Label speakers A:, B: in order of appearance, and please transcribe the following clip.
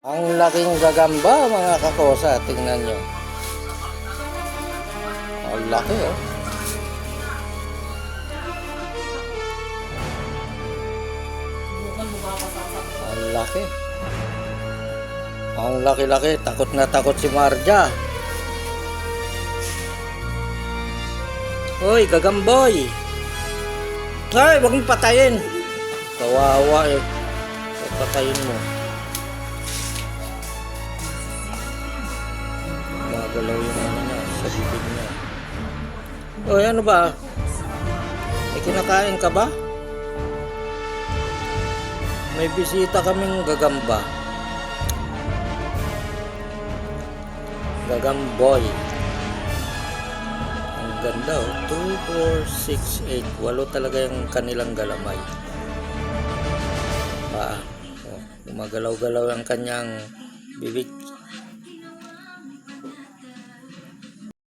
A: Ang laking gagamba mga kakosa, tingnan nyo. Ang laki oh. Ang laki. Ang laki-laki, takot na takot si Marja. Hoy, gagamboy. Ay, wag mong patayin. Kawawa eh. Patayin mo. Magalaw yung ano niya, sa bibig niya. Oy, ano ba? May kinakain ka ba? May bisita kaming gagamba. Gagamboy. Ang ganda oh. 2, 4, 6, 8. 8 talaga yung kanilang galamay. Oh, gumagalaw-galaw ang kanyang bibig.